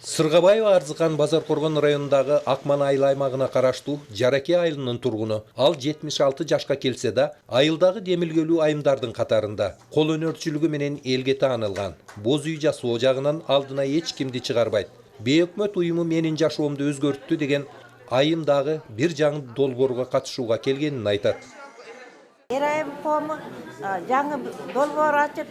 Сыргабаева Арзыкан Базаркоргон районундагы Акман айыл аймагына караштуу Жараке айылынын тургуну. Ал 76 жашка келсе да, айылдагы демилгелүү айымдардын катарында. Кол өнөрчүлүгү менен элге таанылган. Боз үй жасоо жагынан алдына эч кимди чыгарбайт. Бейөкмөт уюму менин жашоомду өзгөрттү деген айым дагы бир жаңы долбоорго катышууга келгенин айтат. Эрайым коому жаңы долбоор ачып,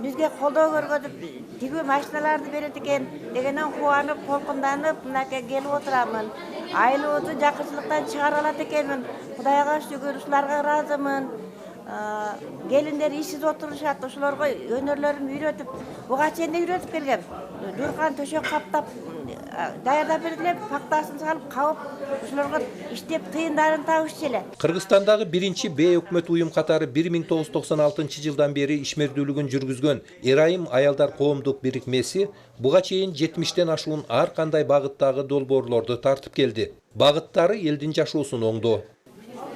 бизге колдоо көргөзүп, тигүү машиналарды берет экен дегенен кубанып, толкунданып, мынакей келип отурамын. Айылыбызды жакынчылыктан чыгара алат экенмин. Кудайга шүгүр, ушуларга ыраазымын. Келиндер ишсиз отурушат, ошолорго өнөрлөрүмдү үйрөтүп, буга чейин да үйрөтүп келгем. Журкан төшөк каптап, даярдап бердилер, пактасын салып, кабып, ошолорго иштеп тыйындарын табышчу эле. Кыргызстандагы биринчи бейөкмөт уюм катары 1996 бери ишмердүүлүгүн жүргүзгөн Эрайым аялдар коомдук бирикмеси буга чейин 70тен ашуун ар кандай багыттагы долбоорлорду тартып келди. Багыттары элдин жашоосун оңдоо.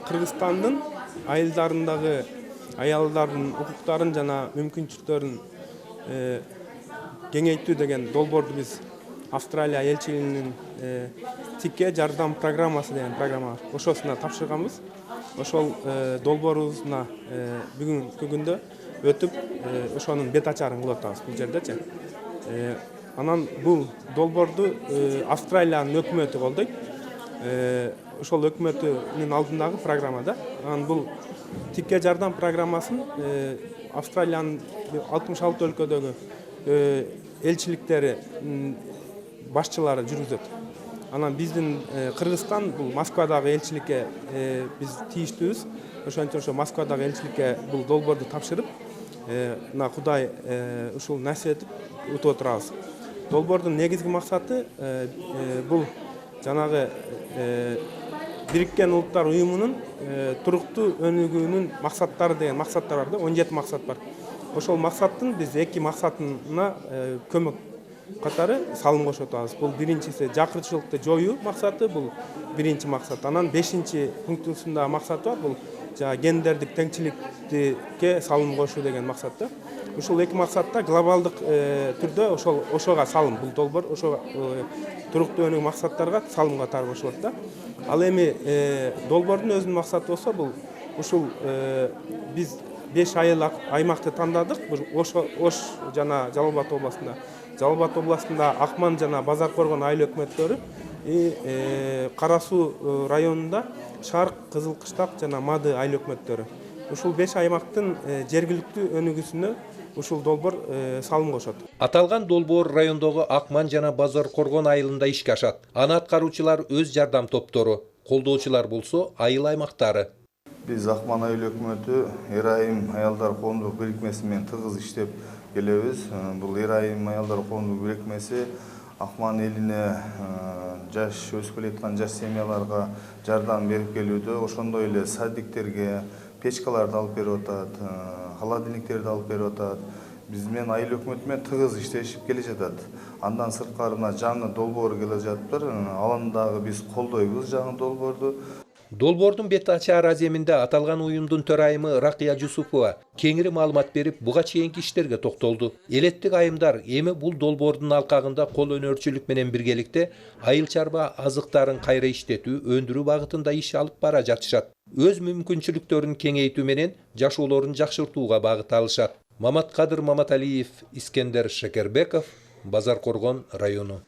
Кыргызстандын айылдарындагы аялдардын укуктарын жана мүмкүнчүлүктөрүн кеңейтүү деген долбоорду биз Австралия элчилигинин тикке жардам программасы деген программа ошосуна тапшырганбыз. Ошол долбоорубузуна бүгүнкү күндө өтүп, ошонун бет ачарын кылып атабыз бул жердечи. Анан бул долбоорду Австралиянын өкмөтү колдойт. Ошол өкмөтүнүн алдындагы программа да. Анан бул тикке жардам программасын Австралиянын 66 өлкөдөгү элчиликтери башчылары жүргүзөт. Анан биздин Кыргызстан бул Москвадагы элчиликке биз тийиштүүбүз. Ошон үчүн Москвадагы элчиликке бул долбоорду тапшырып, мына Кудай ушул насип этип утуп отурабыз. Долбоордун негизги максаты бул жанагы Бириккен Улуттар уюмунун туруктуу өнүгүүнүн максаттары деген максаттар бар да, 17 максат бар. Ошол максаттын биз 2 максатына көмөк катары салым кошуп атабыз. Бул биринчиси жакырчылыкты жоюу максаты, бул биринчи максат. Анан 5-чи пунктусунда максат бар, бул гендердик теңчиликке салым кошуу деген максатта. Ушул 2 максатта глобалдык түрдө ошого салым, бул долбоор ошо туруктуу өнүгүү максаттарга салым катары кошулат да. Ал эми долбоордун өзүнүн максаты болсо бул ушул биз 5 айыл аймакты тандадык. Ош жана Жалал Абад областында Акман жана Базаркоргон айыл өкмөттөрү, Кара Суу районунда Шарк, Кызыл Кыштак жана Мады айыл өкмөттөрү. Ушул 5 аймактын жергиликтүү өнүгүүсүнө ушул долбоор салым кошот. Аталган долбоор райондогу Акман жана Базаркоргон айылында ишке ашат. Аны аткаруучулар өз жардам топтору, колдоочулар болсо айыл аймактары. Биз Акман айыл өкмөтү Эрайым аялдар коомдук бирикмеси менен тыгыз иштеп келебиз. Бул Эрайым аялдар коомдук бирикмеси Акман элине жаш өсүп келаткан жаш семьяларга жардам берип келүүдө, ошондой эле садиктерге печкаларды алып берип атат, холодильниктерди алып берип атат. Биз менен айыл өкмөтү менен тыгыз иштешип келе жатат. Андан сырткары жаңы долбоор келе жатыптыр. Аны дагы биз колдойбуз жаңы долбоорду. Долбоордун бет ачаар аземинде аталган уюмдун төрайымы Ракия Жусупова кеңири маалымат берип, буга чейинки иштерге токтолду. Элеттик айымдар эми бул долбоордун алкагында кол өнөрчүлүк менен биргеликте айыл чарба азыктарын кайра иштетүү, өндүрүү багытында иш алып бара жатышат. Өз мүмкүнчүлүктөрүн кеңейтүү менен жашоолорун жакшыртууга багыт алышат. Маматкадыр Маматалиев, Искендер Шекербеков, Базаркоргон району.